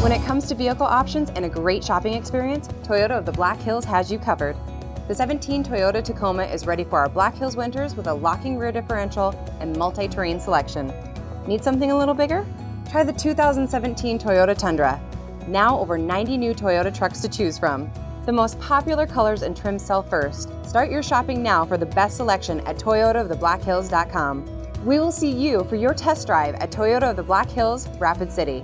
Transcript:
When it comes to vehicle options and a great shopping experience, Toyota of the Black Hills has you covered. The 17 Toyota Tacoma is ready for our Black Hills winters with a locking rear differential and multi-terrain selection. Need something a little bigger? Try the 2017 Toyota Tundra. Now over 90 new Toyota trucks to choose from. The most popular colors and trims sell first. Start your shopping now for the best selection at toyotaofthebblackhills.com. We will see you for your test drive at Toyota of the Black Hills, Rapid City.